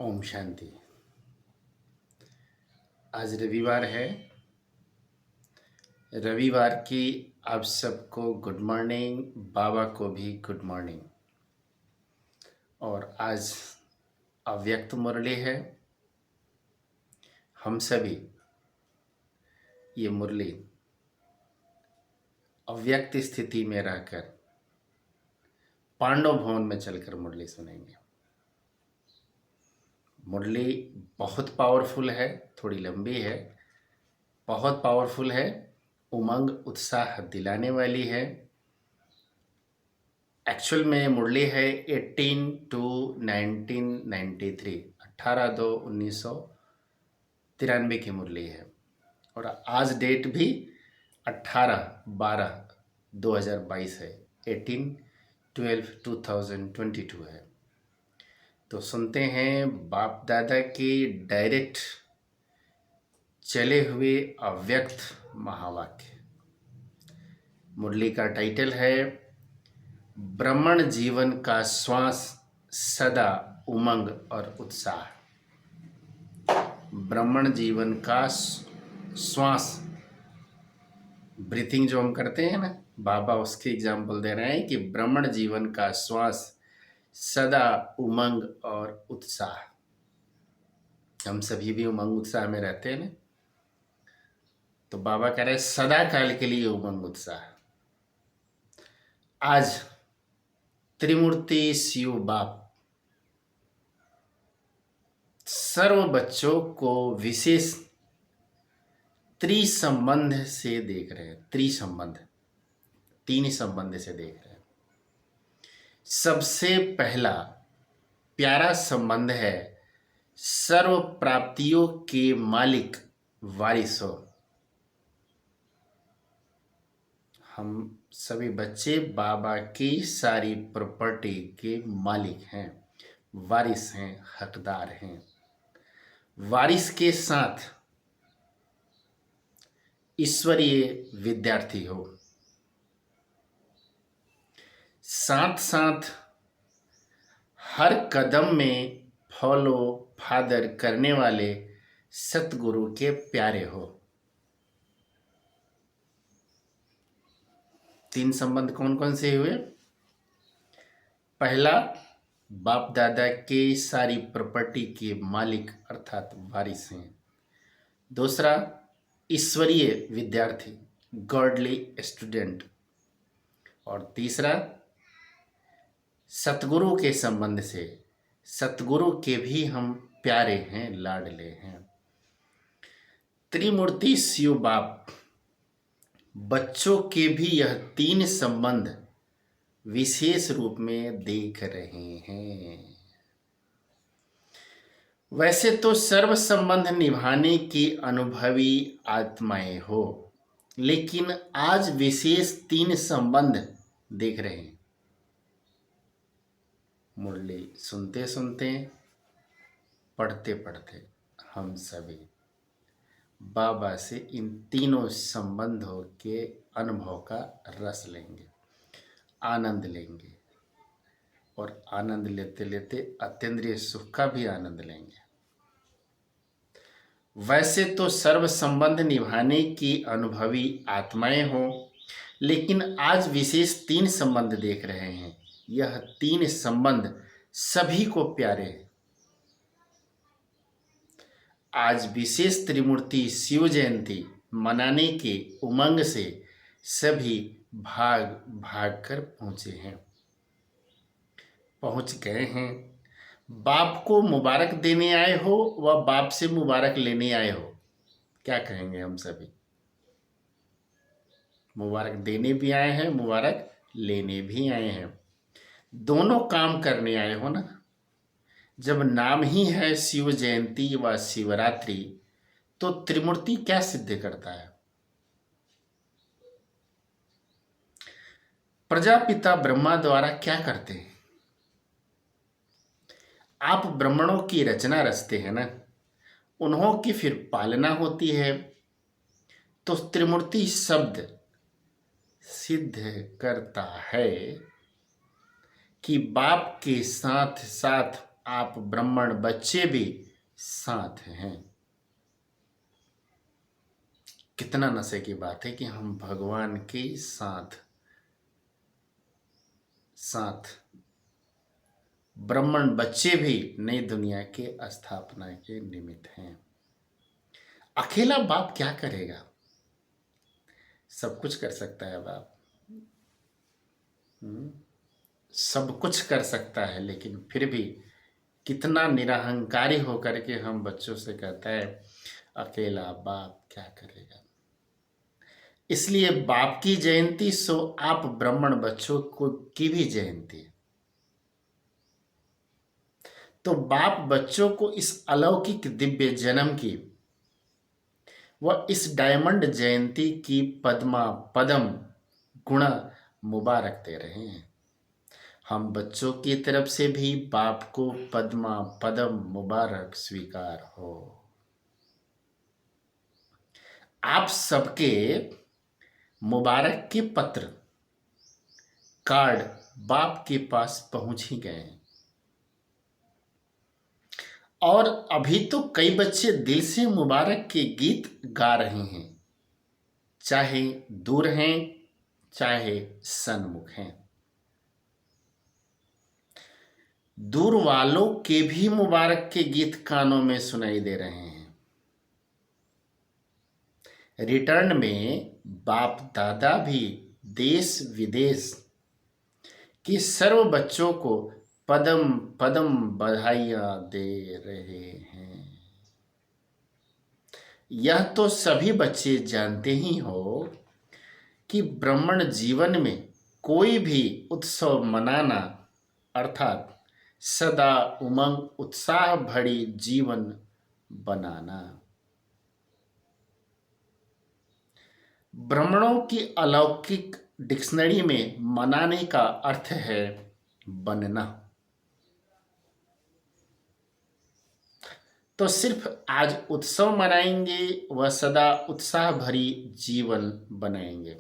ओम शांति। आज रविवार है। रविवार की आप सबको गुड मॉर्निंग, बाबा को भी गुड मॉर्निंग। और आज अव्यक्त मुरली है। हम सभी ये मुरली अव्यक्त स्थिति में रहकर पांडव भवन में चलकर मुरली सुनेंगे। मुरली बहुत पावरफुल है, थोड़ी लंबी है, बहुत पावरफुल है, उमंग उत्साह दिलाने वाली है। एक्चुअल में मुरली है 18 टू 1993, 18/2/1993 की मुरली है। और आज डेट भी 18/12/2022 है, 18/12/2022 है। तो सुनते हैं बाप दादा की डायरेक्ट चले हुए अव्यक्त महावाक्य। मुरली का टाइटल है ब्राह्मण जीवन का श्वास सदा उमंग और उत्साह। ब्राह्मण जीवन का श्वास, ब्रीथिंग जो हम करते हैं ना, बाबा उसकी एग्जाम्पल दे रहे हैं कि ब्राह्मण जीवन का श्वास सदा उमंग और उत्साह। हम सभी भी उमंग उत्साह में रहते हैं ना, तो बाबा कह रहे सदा काल के लिए उमंग उत्साह। आज त्रिमूर्ति शिव बाप सर्व बच्चों को विशेष त्रिसंबंध से देख रहे हैं। त्रिसंबंध, तीन संबंध से देख रहे हैं। सबसे पहला प्यारा संबंध है सर्व प्राप्तियों के मालिक वारिसों। हम सभी बच्चे बाबा की सारी प्रॉपर्टी के मालिक हैं, वारिस हैं, हकदार हैं। वारिस के साथ ईश्वरीय विद्यार्थी हो, साथ साथ हर कदम में फॉलो फादर करने वाले सतगुरु के प्यारे हो। तीन संबंध कौन कौन से हुए? पहला, बाप दादा के सारी प्रॉपर्टी के मालिक अर्थात वारिस हैं। दूसरा, ईश्वरीय विद्यार्थी, गॉडली स्टूडेंट। और तीसरा, सतगुरु के संबंध से, सतगुरु के भी हम प्यारे हैं, लाडले हैं। त्रिमूर्ति शिव बाप बच्चों के भी यह तीन संबंध विशेष रूप में देख रहे हैं। वैसे तो सर्व संबंध निभाने की अनुभवी आत्माएं हो, लेकिन आज विशेष तीन संबंध देख रहे हैं। मुरली सुनते सुनते, पढ़ते पढ़ते हम सभी बाबा से इन तीनों संबंधों के अनुभव का रस लेंगे, आनंद लेंगे, और आनंद लेते लेते अतीन्द्रिय सुख का भी आनंद लेंगे। वैसे तो सर्व संबंध निभाने की अनुभवी आत्माएं हों, लेकिन आज विशेष तीन संबंध देख रहे हैं। यह तीन संबंध सभी को प्यारे हैं। आज विशेष त्रिमूर्ति शिव जयंती मनाने के उमंग से सभी भाग भाग कर पहुंचे हैं, पहुंच गए हैं। बाप को मुबारक देने आए हो व बाप से मुबारक लेने आए हो, क्या कहेंगे हम सभी? मुबारक देने भी आए हैं, मुबारक लेने भी आए हैं, दोनों काम करने आए हो ना। जब नाम ही है शिव जयंती व शिवरात्रि, तो त्रिमूर्ति क्या सिद्ध करता है? प्रजापिता ब्रह्मा द्वारा क्या करते हैं? आप ब्राह्मणों की रचना रचते हैं ना, उन्हों की फिर पालना होती है। तो त्रिमूर्ति शब्द सिद्ध करता है कि बाप के साथ साथ आप ब्राह्मण बच्चे भी साथ हैं। कितना नशे की बात है कि हम भगवान के साथ साथ ब्राह्मण बच्चे भी नई दुनिया के स्थापना के निमित्त हैं। अकेला बाप क्या करेगा? सब कुछ कर सकता है बाप, सब कुछ कर सकता है, लेकिन फिर भी कितना निरहंकारी होकर के हम बच्चों से कहता है अकेला बाप क्या करेगा। इसलिए बाप की जयंती सो आप ब्राह्मण बच्चों को की भी जयंती है। तो बाप बच्चों को इस अलौकिक दिव्य जन्म की व इस डायमंड जयंती की पदम गुणा मुबारक दे रहे हैं। हम बच्चों की तरफ से भी बाप को पदम मुबारक स्वीकार हो। आप सबके मुबारक के पत्र कार्ड बाप के पास पहुंच ही गए हैं। और अभी तो कई बच्चे दिल से मुबारक के गीत गा रहे हैं, चाहे दूर हैं चाहे सन्मुख हैं। दूर वालों के भी मुबारक के गीत कानों में सुनाई दे रहे हैं। रिटर्न में बाप दादा भी देश विदेश के सर्व बच्चों को पदम पदम बधाइयां दे रहे हैं। यह तो सभी बच्चे जानते ही हो कि ब्राह्मण जीवन में कोई भी उत्सव मनाना अर्थात सदा उमंग उत्साह भरी जीवन बनाना। ब्राह्मणों की अलौकिक डिक्शनरी में मनाने का अर्थ है बनना। तो सिर्फ आज उत्सव मनाएंगे व सदा उत्साह भरी जीवन बनाएंगे।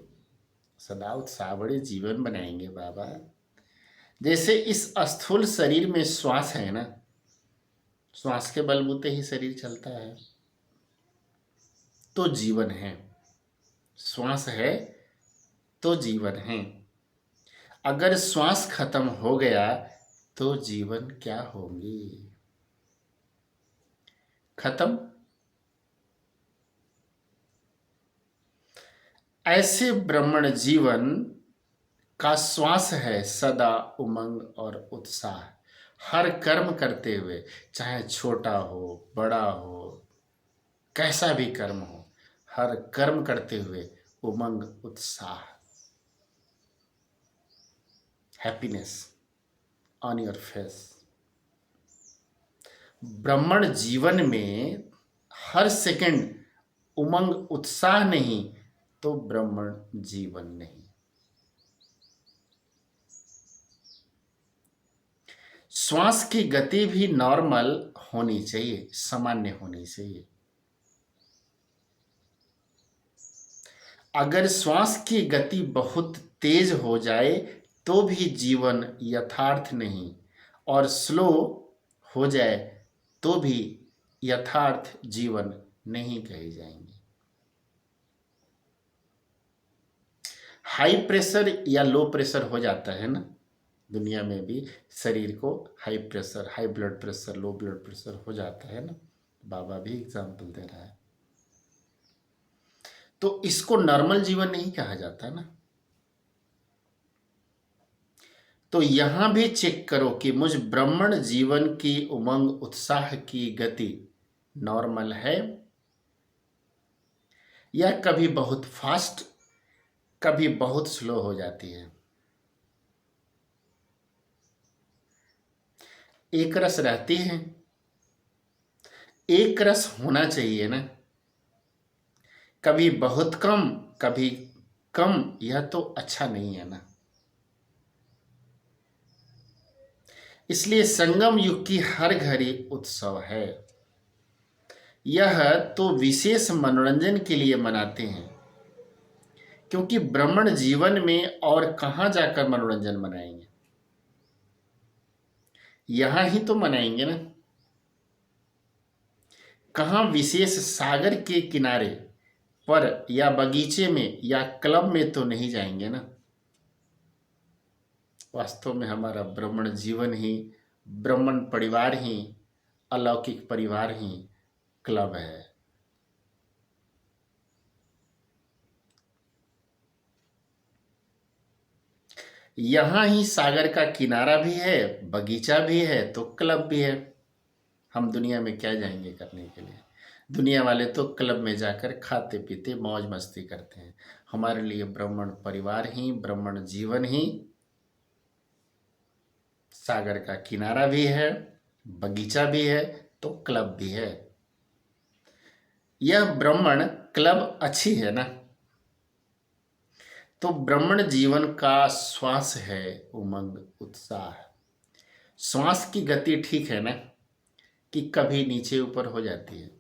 सदा उत्साह भरी जीवन बनाएंगे बाबा। जैसे इस स्थूल शरीर में श्वास है ना, श्वास के बलबूते ही शरीर चलता है, तो जीवन है। श्वास है तो जीवन है। अगर श्वास खत्म हो गया तो जीवन क्या होंगे? खत्म। ऐसे ब्राह्मण जीवन का श्वास है सदा उमंग और उत्साह। हर कर्म करते हुए, चाहे छोटा हो बड़ा हो, कैसा भी कर्म हो, हर कर्म करते हुए उमंग उत्साह, हैप्पीनेस ऑन योर फेस। ब्राह्मण जीवन में हर सेकंड उमंग उत्साह नहीं तो ब्राह्मण जीवन नहीं। श्वास की गति भी नॉर्मल होनी चाहिए, सामान्य होनी चाहिए। अगर श्वास की गति बहुत तेज हो जाए तो भी जीवन यथार्थ नहीं, और स्लो हो जाए तो भी यथार्थ जीवन नहीं कहे जाएंगे। हाई प्रेशर या लो प्रेशर हो जाता है ना दुनिया में भी, शरीर को high pressure, high blood pressure, low blood pressure हो जाता है ना। बाबा भी एग्जाम्पल दे रहा है। तो इसको नॉर्मल जीवन नहीं कहा जाता ना। तो यहां भी चेक करो कि मुझ ब्राह्मण जीवन की उमंग उत्साह की गति नॉर्मल है या कभी बहुत फास्ट, कभी बहुत स्लो हो जाती है। एक रस रहती है, एक रस होना चाहिए ना। कभी बहुत कम कभी कम, यह तो अच्छा नहीं है ना। इसलिए संगम युग की हर घड़ी उत्सव है। यह तो विशेष मनोरंजन के लिए मनाते हैं, क्योंकि ब्राह्मण जीवन में और कहां जाकर मनोरंजन मनाएंगे। यहां ही तो मनाएंगे ना। कहाँ विशेष सागर के किनारे पर या बगीचे में या क्लब में तो नहीं जाएंगे ना। वास्तव में हमारा ब्राह्मण जीवन ही, ब्राह्मण परिवार ही, अलौकिक परिवार ही क्लब है। यहां ही सागर का किनारा भी है, बगीचा भी है, तो क्लब भी है। हम दुनिया में क्या जाएंगे करने के लिए? दुनिया वाले तो क्लब में जाकर खाते पीते मौज मस्ती करते हैं। हमारे लिए ब्राह्मण परिवार ही, ब्राह्मण जीवन ही सागर का किनारा भी है, बगीचा भी है, तो क्लब भी है। यह ब्राह्मण क्लब अच्छी है ना। तो ब्राह्मण जीवन का श्वास है उमंग उत्साह। श्वास की गति ठीक है ना, कि कभी नीचे ऊपर हो जाती है।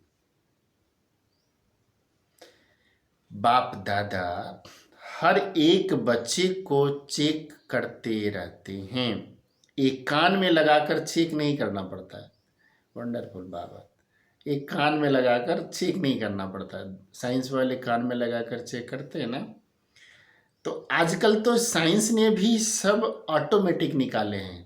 बाप दादा हर एक बच्चे को चेक करते रहते हैं। एक कान में लगाकर चेक नहीं करना पड़ता है। वंडरफुल बाबा। एक कान में लगाकर चेक नहीं करना पड़ता है। साइंस वाले कान में लगाकर चेक करते हैं ना। तो आजकल तो साइंस ने भी सब ऑटोमेटिक निकाले हैं।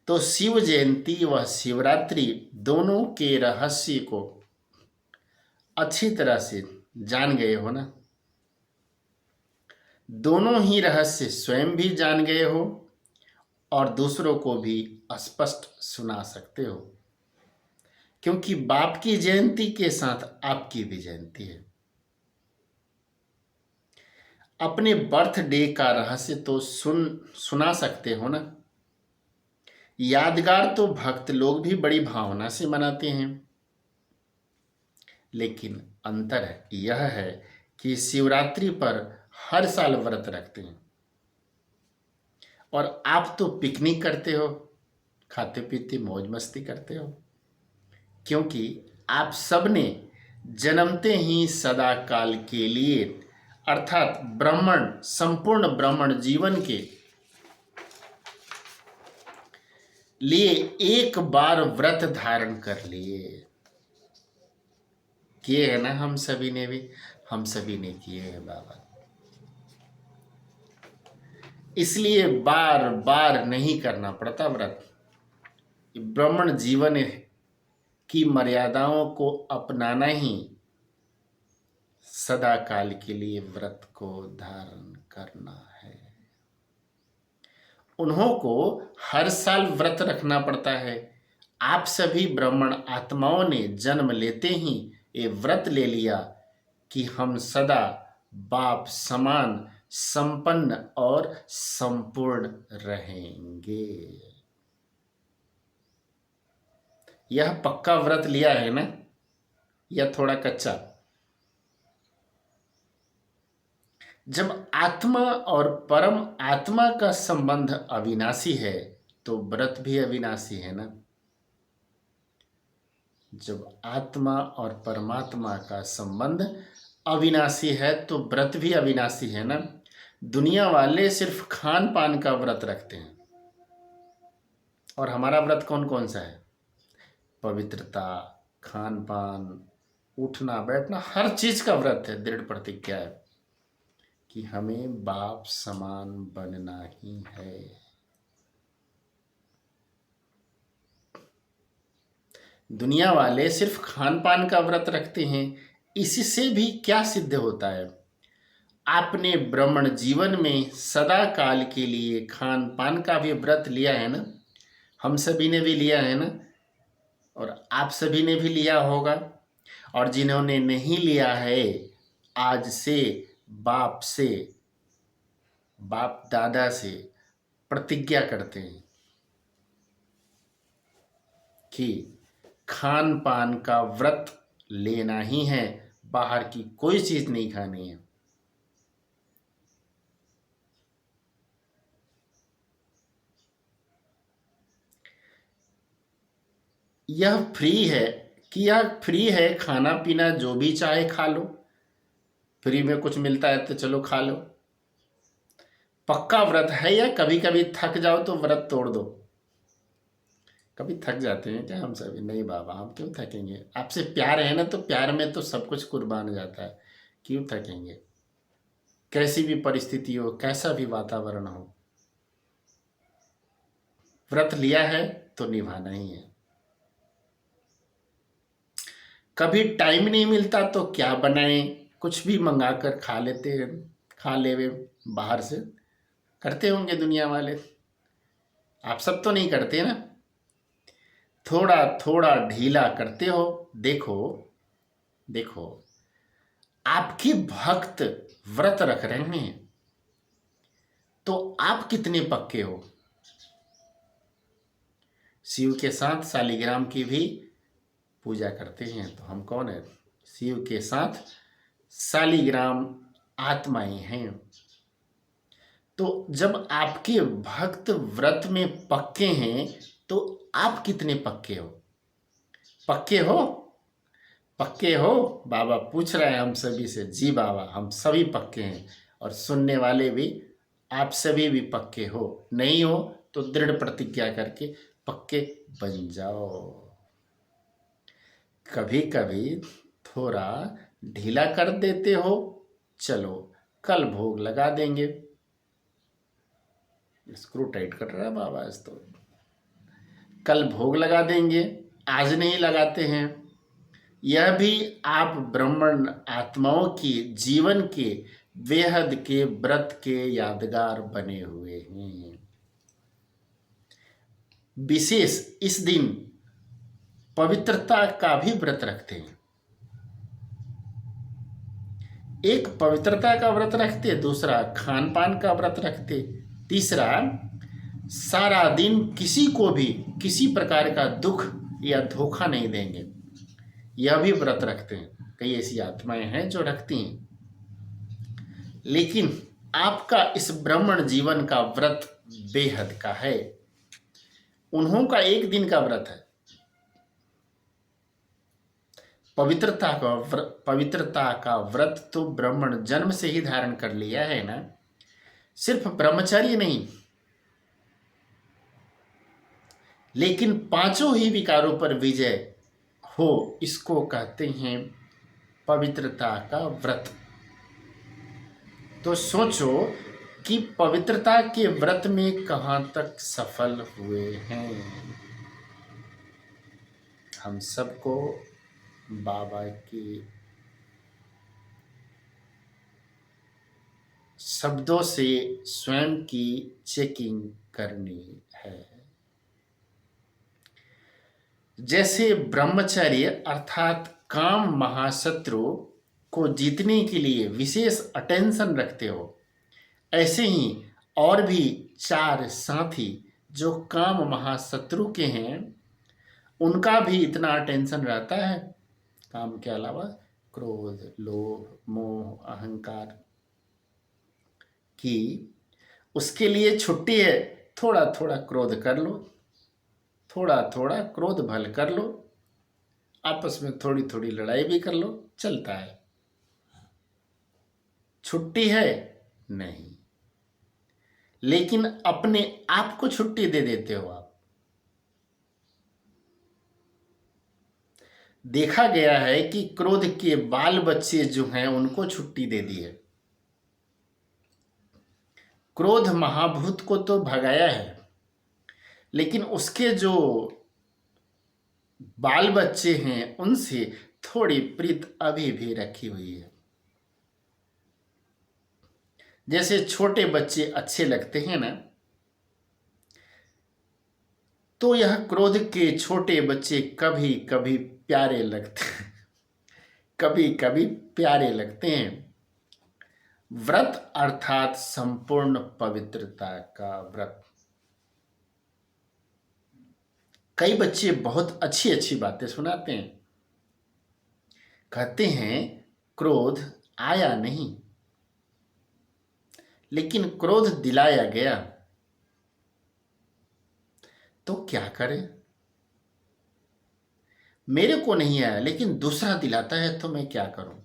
तो शिव जयंती व शिवरात्रि दोनों के रहस्य को अच्छी तरह से जान गए हो ना। दोनों ही रहस्य स्वयं भी जान गए हो और दूसरों को भी स्पष्ट सुना सकते हो, क्योंकि बाप की जयंती के साथ आपकी भी जयंती है। अपने बर्थडे का रहस्य तो सुना सकते हो ना। यादगार तो भक्त लोग भी बड़ी भावना से मनाते हैं, लेकिन अंतर यह है कि शिवरात्रि पर हर साल व्रत रखते हैं और आप तो पिकनिक करते हो, खाते पीते मौज मस्ती करते हो, क्योंकि आप सबने जन्मते ही सदा काल के लिए अर्थात ब्राह्मण संपूर्ण ब्राह्मण जीवन के लिए एक बार व्रत धारण कर लिए। किए है ना हम सभी ने भी, हम सभी ने किए हैं बाबा। इसलिए बार बार नहीं करना पड़ता व्रत। ब्राह्मण जीवन की मर्यादाओं को अपनाना ही सदा काल के लिए व्रत को धारण करना है। उन्हों को हर साल व्रत रखना पड़ता है। आप सभी ब्राह्मण आत्माओं ने जन्म लेते ही ये व्रत ले लिया कि हम सदा बाप समान संपन्न और संपूर्ण रहेंगे। यह पक्का व्रत लिया है ना, या थोड़ा कच्चा? जब आत्मा और परम आत्मा का संबंध अविनाशी है तो व्रत भी अविनाशी है ना। जब आत्मा और परमात्मा का संबंध अविनाशी है तो व्रत भी अविनाशी है ना। दुनिया वाले सिर्फ खान पान का व्रत रखते हैं, और हमारा व्रत कौन कौन सा है? पवित्रता, खान पान, उठना बैठना, हर चीज का व्रत है। दृढ़ प्रतिज्ञा है कि हमें बाप समान बनना ही है। दुनिया वाले सिर्फ खान पान का व्रत रखते हैं। इससे भी क्या सिद्ध होता है? आपने ब्राह्मण जीवन में सदा काल के लिए खान पान का भी व्रत लिया है ना। हम सभी ने भी लिया है ना, और आप सभी ने भी लिया होगा। और जिन्होंने नहीं लिया है, आज से बाप दादा से प्रतिज्ञा करते हैं कि खान पान का व्रत लेना ही है, बाहर की कोई चीज नहीं खानी है। यह फ्री है कि यह फ्री है, खाना पीना जो भी चाहे खा लो। फ्री में कुछ मिलता है तो चलो खा लो। पक्का व्रत है या कभी कभी थक जाओ तो व्रत तोड़ दो? कभी थक जाते हैं क्या हम सभी? नहीं बाबा, हम क्यों थकेंगे? आपसे प्यार है ना, तो प्यार में तो सब कुछ कुर्बान हो जाता है, क्यों थकेंगे? कैसी भी परिस्थिति हो, कैसा भी वातावरण हो, व्रत लिया है तो निभाना ही है। कभी टाइम नहीं मिलता तो क्या बनाएं, कुछ भी मंगा कर खा लेते हैं, खा ले वे बाहर से, करते होंगे दुनिया वाले। आप सब तो नहीं करते ना, थोड़ा थोड़ा ढीला करते हो। देखो देखो, आपके भक्त व्रत रख रहे हैं तो आप कितने पक्के हो? शिव के साथ शालिग्राम की भी पूजा करते हैं, तो हम कौन है? शिव के साथ शालिग्राम आत्माएं हैं। तो जब आपके भक्त व्रत में पक्के हैं तो आप कितने पक्के हो? पक्के हो? पक्के हो? बाबा पूछ रहे हैं हम सभी से। जी बाबा, हम सभी पक्के हैं, और सुनने वाले भी, आप सभी भी पक्के हो। नहीं हो तो दृढ़ प्रतिज्ञा करके पक्के बन जाओ। कभी कभी थोड़ा ढीला कर देते हो, चलो कल भोग लगा देंगे। स्क्रू टाइट कर रहा है बाबा आज तो। कल भोग लगा देंगे, आज नहीं लगाते हैं। यह भी आप ब्राह्मण आत्माओं की जीवन के बेहद के व्रत के यादगार बने हुए हैं। विशेष इस दिन पवित्रता का भी व्रत रखते हैं। एक पवित्रता का व्रत रखते, दूसरा खान पान का व्रत रखते, तीसरा सारा दिन किसी को भी किसी प्रकार का दुख या धोखा नहीं देंगे, यह भी व्रत रखते हैं। कई ऐसी आत्माएं हैं जो रखती हैं। लेकिन आपका इस ब्राह्मण जीवन का व्रत बेहद का है। उन्हों का एक दिन का व्रत है। पवित्रता का व्रत तो ब्राह्मण जन्म से ही धारण कर लिया है ना। सिर्फ ब्रह्मचर्य नहीं, लेकिन पांचों ही विकारों पर विजय हो, इसको कहते हैं पवित्रता का व्रत। तो सोचो कि पवित्रता के व्रत में कहां तक सफल हुए हैं। हम सबको बाबा की शब्दों से स्वयं की चेकिंग करनी है। जैसे ब्रह्मचर्य अर्थात काम महाशत्रु को जीतने के लिए विशेष अटेंशन रखते हो, ऐसे ही और भी चार साथी जो काम महाशत्रु के हैं, उनका भी इतना अटेंशन रहता है। काम के अलावा क्रोध, लोभ, मोह, अहंकार की उसके लिए छुट्टी है। थोड़ा थोड़ा क्रोध कर लो, थोड़ा थोड़ा क्रोध भल कर लो, आपस में थोड़ी थोड़ी लड़ाई भी कर लो, चलता है। छुट्टी है नहीं, लेकिन अपने आप को छुट्टी दे देते हो आप। देखा गया है कि क्रोध के बाल बच्चे जो हैं उनको छुट्टी दे दी है। क्रोध महाभूत को तो भगाया है, लेकिन उसके जो बाल बच्चे हैं उनसे थोड़ी प्रीत अभी भी रखी हुई है। जैसे छोटे बच्चे अच्छे लगते हैं ना, तो यह क्रोध के छोटे बच्चे कभी कभी प्यारे लगते हैं, कभी कभी प्यारे लगते हैं। व्रत अर्थात संपूर्ण पवित्रता का व्रत। कई बच्चे बहुत अच्छी अच्छी बातें सुनाते हैं, कहते हैं क्रोध आया नहीं, लेकिन क्रोध दिलाया गया तो क्या करें? मेरे को नहीं आया लेकिन दूसरा दिलाता है तो मैं क्या करूं?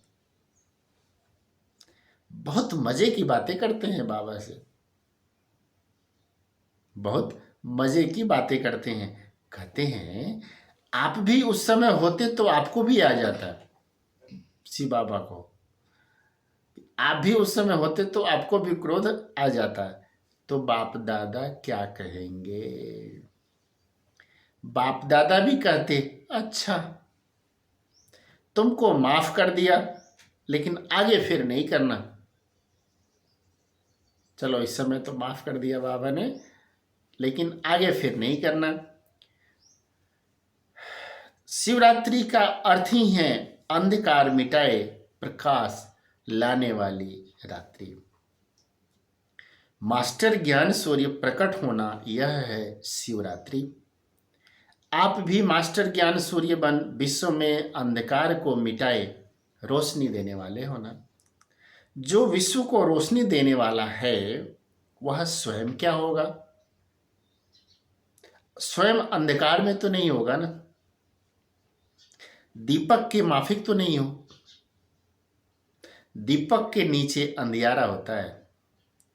बहुत मजे की बातें करते हैं बाबा से। बहुत मजे की बातें करते हैं। कहते हैं आप भी उस समय होते तो आपको भी आ जाता, शिव बाबा को, आप भी उस समय होते तो आपको भी क्रोध आ जाता। तो बाप दादा क्या कहेंगे? बाप दादा भी कहते अच्छा तुमको माफ कर दिया, लेकिन आगे फिर नहीं करना। चलो इस समय तो माफ कर दिया बाबा ने, लेकिन आगे फिर नहीं करना। शिवरात्रि का अर्थ ही है अंधकार मिटाए प्रकाश लाने वाली रात्रि। मास्टर ज्ञान सूर्य प्रकट होना, यह है शिवरात्रि। आप भी मास्टर ज्ञान सूर्य बन विश्व में अंधकार को मिटाए रोशनी देने वाले होना। जो विश्व को रोशनी देने वाला है वह स्वयं क्या होगा? स्वयं अंधकार में तो नहीं होगा ना, दीपक के माफिक तो नहीं हो। दीपक के नीचे अंधियारा होता है।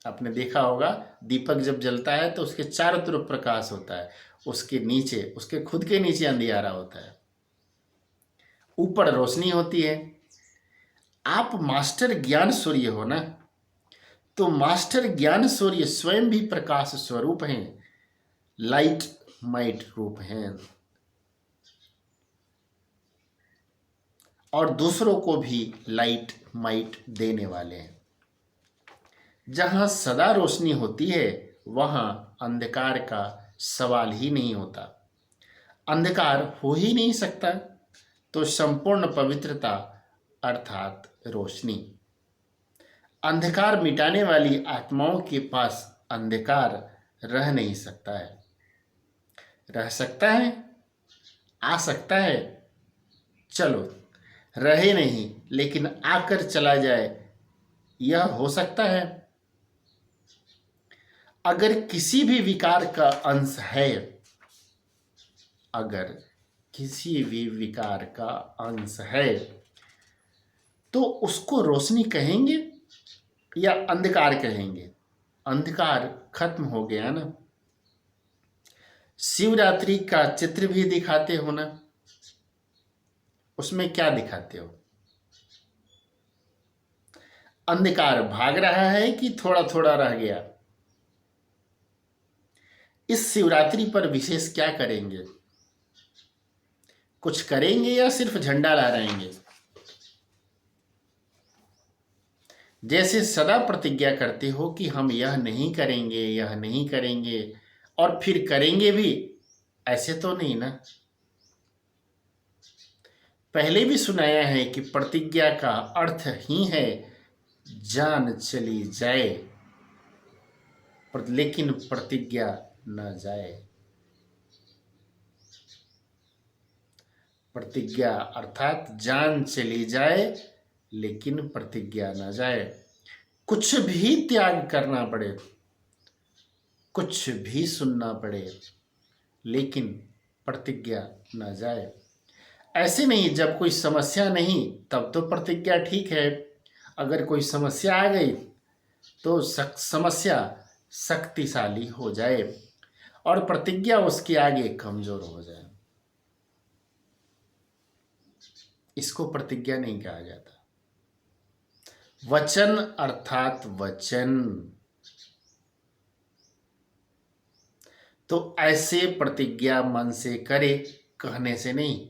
आपने देखा होगा दीपक जब जलता है तो उसके चारों तरफ प्रकाश होता है, उसके नीचे, उसके खुद के नीचे अंधियारा होता है, ऊपर रोशनी होती है। आप मास्टर ज्ञान सूर्य हो ना, तो मास्टर ज्ञान सूर्य स्वयं भी प्रकाश स्वरूप हैं, लाइट माइट रूप हैं, और दूसरों को भी लाइट माइट देने वाले हैं। जहां सदा रोशनी होती है वहां अंधकार का सवाल ही नहीं होता, अंधकार हो ही नहीं सकता। तो संपूर्ण पवित्रता अर्थात रोशनी, अंधकार मिटाने वाली आत्माओं के पास अंधकार रह नहीं सकता है। रह सकता है, आ सकता है, चलो रहे नहीं लेकिन आकर चला जाए, यह हो सकता है। अगर किसी भी विकार का अंश है, अगर किसी भी विकार का अंश है तो उसको रोशनी कहेंगे या अंधकार कहेंगे? अंधकार खत्म हो गया ना। शिवरात्रि का चित्र भी दिखाते हो ना, उसमें क्या दिखाते हो? अंधकार भाग रहा है कि थोड़ा थोड़ा रह गया? इस शिवरात्रि पर विशेष क्या करेंगे? कुछ करेंगे या सिर्फ झंडा लहराएंगे? जैसे सदा प्रतिज्ञा करते हो कि हम यह नहीं करेंगे, यह नहीं करेंगे, और फिर करेंगे भी, ऐसे तो नहीं ना। पहले भी सुनाया है कि प्रतिज्ञा का अर्थ ही है जान चली जाए, लेकिन प्रतिज्ञा न जाए। प्रतिज्ञा अर्थात जान चली जाए लेकिन प्रतिज्ञा न जाए। कुछ भी त्याग करना पड़े, कुछ भी सुनना पड़े, लेकिन प्रतिज्ञा न जाए। ऐसे नहीं जब कोई समस्या नहीं तब तो प्रतिज्ञा ठीक है, अगर कोई समस्या आ गई तो समस्या शक्तिशाली हो जाए और प्रतिज्ञा उसके आगे कमजोर हो जाए, इसको प्रतिज्ञा नहीं कहा जाता। वचन अर्थात वचन, तो ऐसे प्रतिज्ञा मन से करे, कहने से नहीं।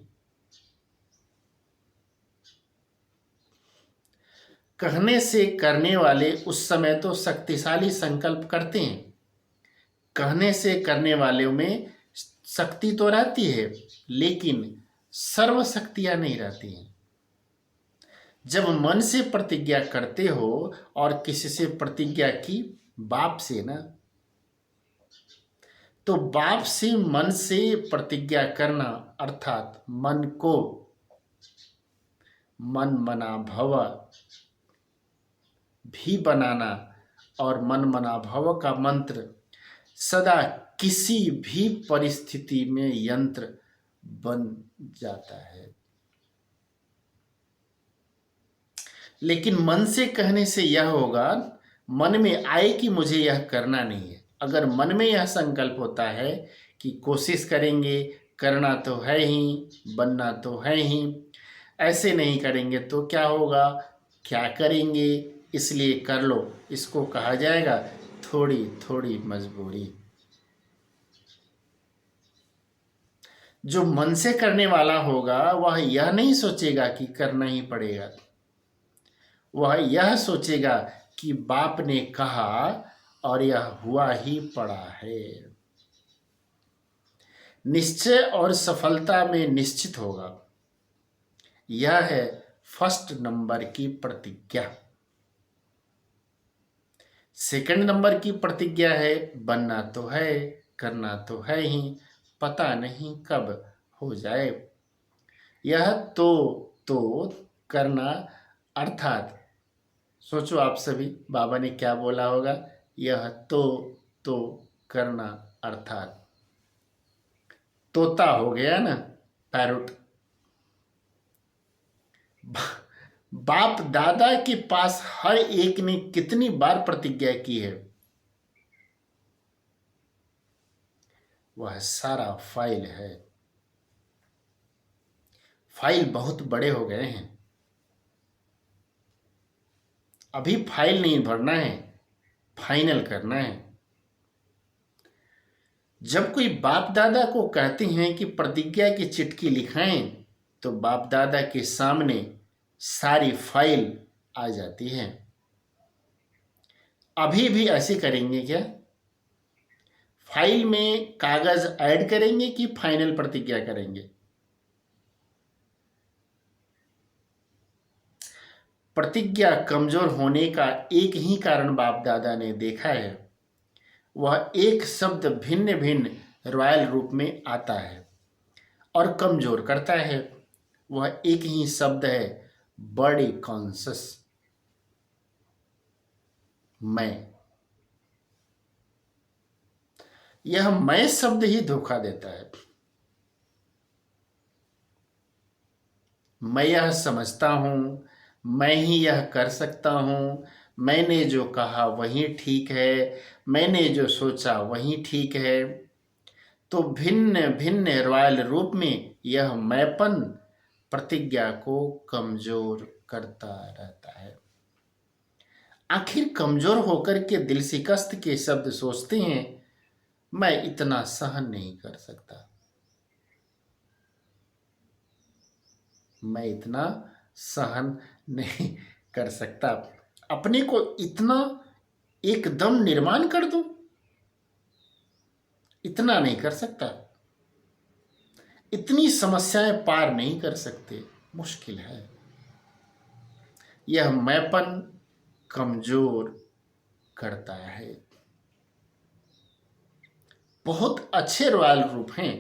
कहने से करने वाले उस समय तो शक्तिशाली संकल्प करते हैं, कहने से करने वाले में शक्ति तो रहती है लेकिन सर्व शक्तियां नहीं रहती हैं। जब मन से प्रतिज्ञा करते हो और किसी से प्रतिज्ञा की, बाप से ना, तो बाप से मन से प्रतिज्ञा करना अर्थात मन को मन मना भव भी बनाना, और मन मना भव का मंत्र सदा किसी भी परिस्थिति में यंत्र बन जाता है। लेकिन मन से कहने से यह होगा, मन में आए कि मुझे यह करना नहीं है, अगर मन में यह संकल्प होता है कि कोशिश करेंगे, करना तो है ही, बनना तो है ही, ऐसे नहीं करेंगे तो क्या होगा, क्या करेंगे, इसलिए कर लो, इसको कहा जाएगा थोड़ी थोड़ी मजबूरी। जो मन से करने वाला होगा वह यह नहीं सोचेगा कि करना ही पड़ेगा, वह यह सोचेगा कि बाप ने कहा और यह हुआ ही पड़ा है। निश्चय और सफलता में निश्चित होगा। यह है फर्स्ट नंबर की प्रतिज्ञा। सेकंड नंबर की प्रतिज्ञा है बनना तो है, करना तो है ही, पता नहीं कब हो जाए। यह तो करना, अर्थात सोचो आप सभी बाबा ने क्या बोला होगा, यह तो करना अर्थात तोता हो गया ना, पैरोट। बाप दादा के पास हर एक ने कितनी बार प्रतिज्ञा की है, वह सारा फाइल है। फाइल बहुत बड़े हो गए हैं, अभी फाइल नहीं भरना है, फाइनल करना है। जब कोई बाप दादा को कहते हैं कि प्रतिज्ञा की चिट्ठी लिखाएं, तो बाप दादा के सामने सारी फाइल आ जाती है। अभी भी ऐसे करेंगे क्या? फाइल में कागज ऐड करेंगे कि फाइनल प्रतिज्ञा करेंगे? प्रतिज्ञा कमजोर होने का एक ही कारण बाप दादा ने देखा है, वह एक शब्द भिन्न भिन्न रॉयल रूप में आता है और कमजोर करता है। वह एक ही शब्द है, बॉडी कॉन्शस, मैं। यह मैं शब्द ही धोखा देता है। मैं यह समझता हूं, मैं ही यह कर सकता हूं, मैंने जो कहा वही ठीक है, मैंने जो सोचा वही ठीक है। तो भिन्न भिन्न रॉयल रूप में यह मैंपन प्रतिज्ञा को कमजोर करता रहता है। आखिर कमजोर होकर के दिल शिकस्त के शब्द सोचते हैं, मैं इतना सहन नहीं कर सकता, मैं इतना सहन नहीं कर सकता, अपने को इतना एकदम निर्माण कर दूं, इतना नहीं कर सकता, इतनी समस्याएं पार नहीं कर सकते, मुश्किल है। यह मैंपन कमजोर करता है। बहुत अच्छे रॉयल रूप हैं,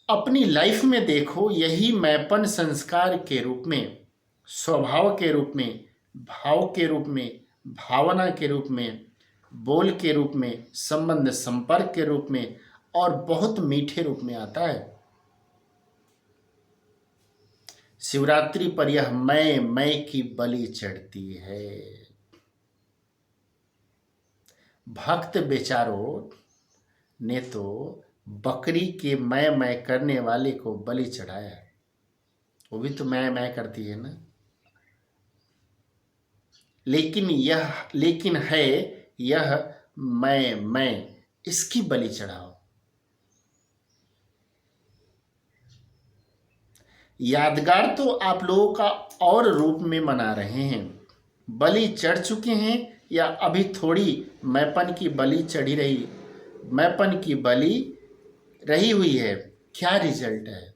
अपनी लाइफ में देखो, यही मैंपन संस्कार के रूप में, स्वभाव के रूप में, भाव के रूप में, भावना के रूप में, बोल के रूप में, संबंध संपर्क के रूप में और बहुत मीठे रूप में आता है। शिवरात्रि पर यह मैं की बलि चढ़ती है। भक्त बेचारों ने तो बकरी के मैं करने वाले को बलि चढ़ाया, वो भी तो मैं करती है ना। लेकिन है यह मैं, इसकी बलि चढ़ाओ। यादगार तो आप लोगों का और रूप में मना रहे हैं, बलि चढ़ चुके हैं या अभी थोड़ी मैंपन की बलि चढ़ी रही, मैंपन की बलि रही हुई है, क्या रिजल्ट है?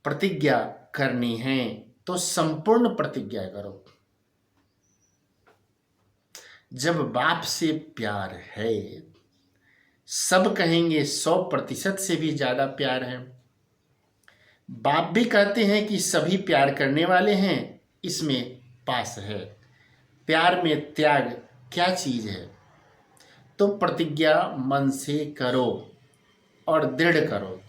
प्रतिज्ञा करनी है तो संपूर्ण प्रतिज्ञा करो। जब बाप से प्यार है, सब कहेंगे 100% से भी ज्यादा प्यार है। बाप भी कहते हैं कि सभी प्यार करने वाले हैं, इसमें पास है। प्यार में त्याग क्या चीज है? तो प्रतिज्ञा मन से करो और दृढ़ करो।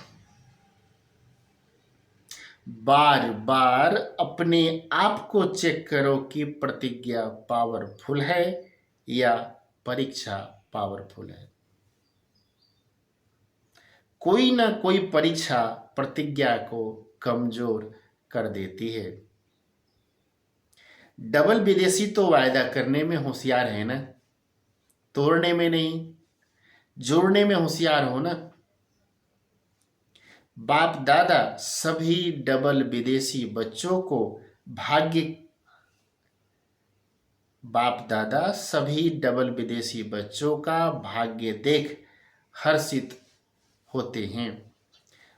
बार बार अपने आप को चेक करो कि प्रतिज्ञा पावरफुल है या परीक्षा पावरफुल है। कोई ना कोई परीक्षा प्रतिज्ञा को कमजोर कर देती है। डबल विदेशी तो वायदा करने में होशियार है ना, तोड़ने में नहीं। जोड़ने में होशियार हो ना। बाप दादा सभी डबल विदेशी बच्चों को भाग्य बाप दादा सभी डबल विदेशी बच्चों का भाग्य देख हर्षित होते हैं।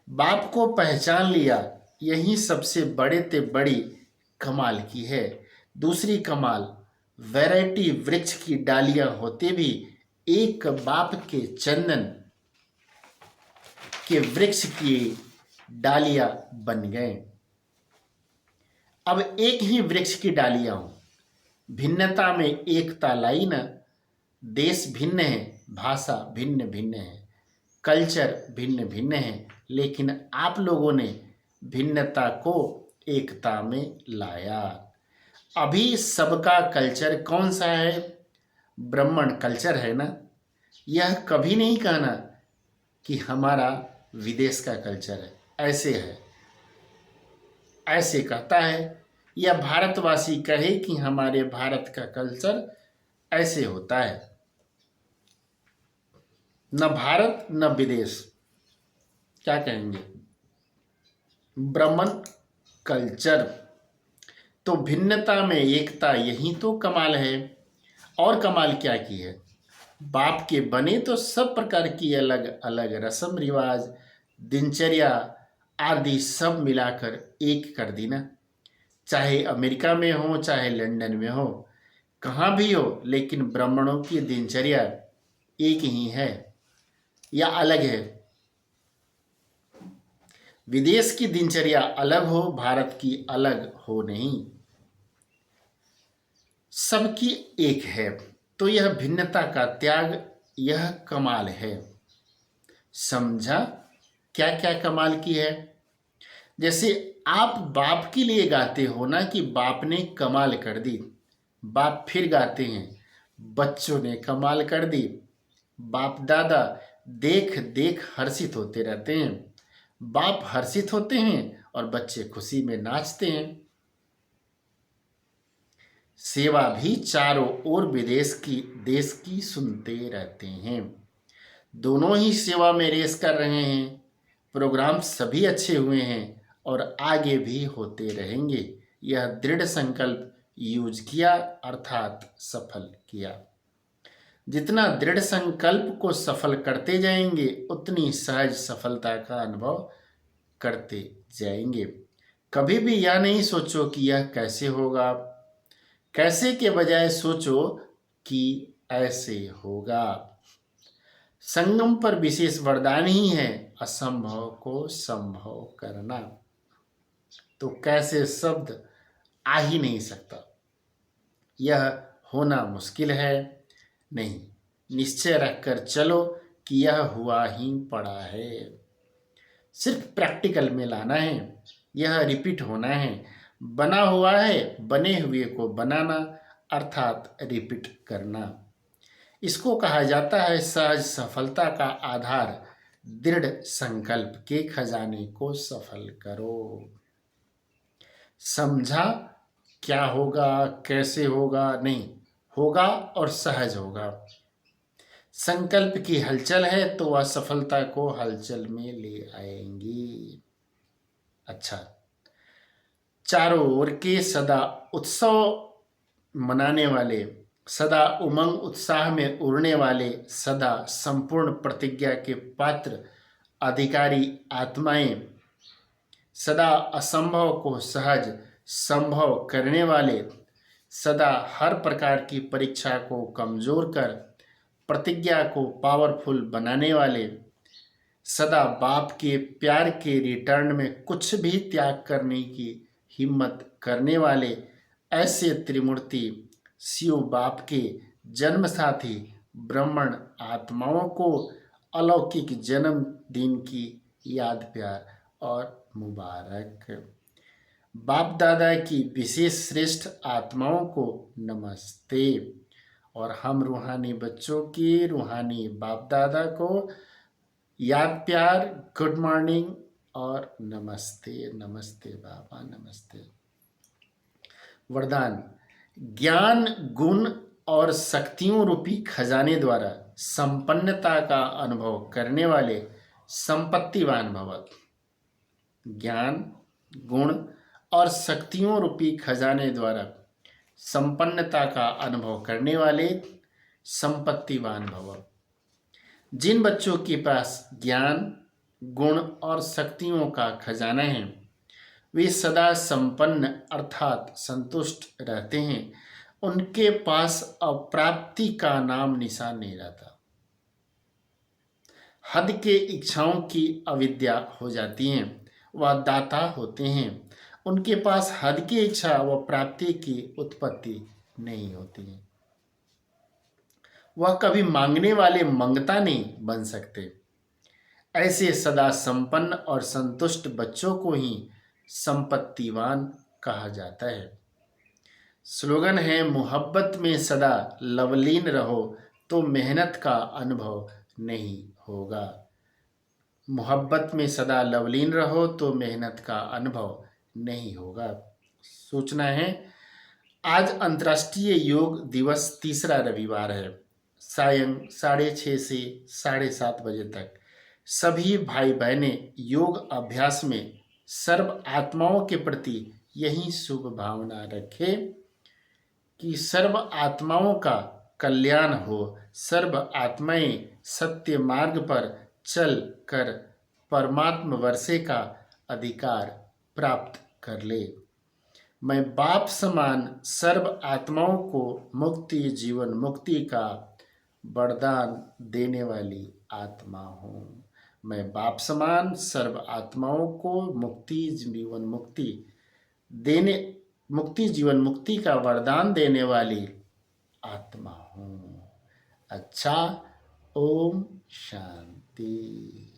बाप को पहचान लिया, यही सबसे बड़े ते बड़ी कमाल की है। दूसरी कमाल, वैरायटी वृक्ष की डालियां होते भी एक बाप के चंदन के वृक्ष की डालियां बन गए। अब एक ही वृक्ष की डालियां हो, भिन्नता में एकता लाई न। देश भिन्न है, भाषा भिन्न भिन्न है, कल्चर भिन्न भिन्न है, लेकिन आप लोगों ने भिन्नता को एकता में लाया। अभी सबका कल्चर कौन सा है? ब्राह्मण कल्चर है ना। यह कभी नहीं कहना कि हमारा विदेश का कल्चर है, ऐसे है, ऐसे कहता है। या भारतवासी कहे कि हमारे भारत का कल्चर ऐसे होता है। न भारत न विदेश, क्या कहेंगे? ब्राह्मण कल्चर। तो भिन्नता में एकता, यही तो कमाल है। और कमाल क्या की है? बाप के बने तो सब प्रकार की अलग अलग रस्म रिवाज, दिनचर्या आदि सब मिलाकर एक कर दी ना। चाहे अमेरिका में हो, चाहे लंदन में हो, कहाँ भी हो, लेकिन ब्राह्मणों की दिनचर्या एक ही है या अलग है? विदेश की दिनचर्या अलग हो, भारत की अलग हो नहीं, सबकी एक है। तो यह भिन्नता का त्याग, यह कमाल है। समझा क्या क्या कमाल की है? जैसे आप बाप के लिए गाते हो ना कि बाप ने कमाल कर दी, बाप फिर गाते हैं बच्चों ने कमाल कर दी। बाप दादा देख देख हर्षित होते रहते हैं। बाप हर्षित होते हैं और बच्चे खुशी में नाचते हैं। सेवा भी चारों ओर विदेश की देश की सुनते रहते हैं। दोनों ही सेवा में रेस कर रहे हैं। प्रोग्राम सभी अच्छे हुए हैं और आगे भी होते रहेंगे। यह दृढ़ संकल्प यूज किया अर्थात सफल किया। जितना दृढ़ संकल्प को सफल करते जाएंगे, उतनी सहज सफलता का अनुभव करते जाएंगे। कभी भी यह नहीं सोचो कि यह कैसे होगा, कैसे के बजाय सोचो कि ऐसे होगा। संगम पर विशेष वरदान ही है असंभव को संभव करना। तो कैसे शब्द आ ही नहीं सकता, यह होना मुश्किल है नहीं। निश्चय रखकर चलो कि यह हुआ ही पड़ा है। सिर्फ प्रैक्टिकल में लाना है, यह रिपीट होना है। बना हुआ है, बने हुए को बनाना अर्थात रिपीट करना। इसको कहा जाता है सहज सफलता का आधार। दृढ़ संकल्प के खजाने को सफल करो। समझा क्या होगा, कैसे होगा? नहीं, होगा और सहज होगा। संकल्प की हलचल है तो वह सफलता को हलचल में ले आएंगी। अच्छा, चारों ओर के सदा उत्सव मनाने वाले, सदा उमंग उत्साह में उड़ने वाले, सदा संपूर्ण प्रतिज्ञा के पात्र अधिकारी आत्माएं, सदा असंभव को सहज संभव करने वाले, सदा हर प्रकार की परीक्षा को कमजोर कर प्रतिज्ञा को पावरफुल बनाने वाले, सदा बाप के प्यार के रिटर्न में कुछ भी त्याग करने की हिम्मत करने वाले, ऐसे त्रिमूर्ति शिव बाप के जन्म साथी ब्राह्मण आत्माओं को अलौकिक जन्मदिन की याद, प्यार और मुबारक। बाप दादा की विशेष श्रेष्ठ आत्माओं को नमस्ते। और हम रूहानी बच्चों की रूहानी बाप दादा को याद प्यार, गुड मॉर्निंग और नमस्ते। नमस्ते बाबा, नमस्ते। वरदान: ज्ञान, गुण और शक्तियों रूपी खजाने द्वारा संपन्नता का अनुभव करने वाले संपत्तिवान भव। ज्ञान, गुण और शक्तियों रूपी खजाने द्वारा संपन्नता का अनुभव करने वाले संपत्तिवान भव। जिन बच्चों के पास ज्ञान, गुण और शक्तियों का खजाना है वे सदा संपन्न अर्थात संतुष्ट रहते हैं। उनके पास अप्राप्ति का नाम निशान नहीं रहता। हद के इच्छाओं की अविद्या हो जाती है, वह दाता होते हैं। उनके पास हद की इच्छा व प्राप्ति की उत्पत्ति नहीं होती है। वह कभी मांगने वाले मंगता नहीं बन सकते। ऐसे सदा संपन्न और संतुष्ट बच्चों को ही संपत्तिवान कहा जाता है। स्लोगन है, मोहब्बत में सदा लवलीन रहो तो मेहनत का अनुभव नहीं होगा। मोहब्बत में सदा लवलीन रहो तो मेहनत का अनुभव नहीं होगा। सूचना है, आज अंतर्राष्ट्रीय योग दिवस तीसरा रविवार है। सायं 6:30 से 7:30 बजे तक सभी भाई बहनें योग अभ्यास में सर्व आत्माओं के प्रति यही शुभ भावना रखें कि सर्व आत्माओं का कल्याण हो, सर्व आत्माएं सत्य मार्ग पर चल कर परमात्म वर्षे का अधिकार प्राप्त कर ले। मैं बाप समान सर्व आत्माओं को मुक्ति, जीवन मुक्ति का वरदान देने वाली आत्मा हूँ। मैं बाप समान सर्व आत्माओं को मुक्ति, जीवन मुक्ति जीवन मुक्ति का वरदान देने वाली आत्मा हूँ। अच्छा, ओम शांति।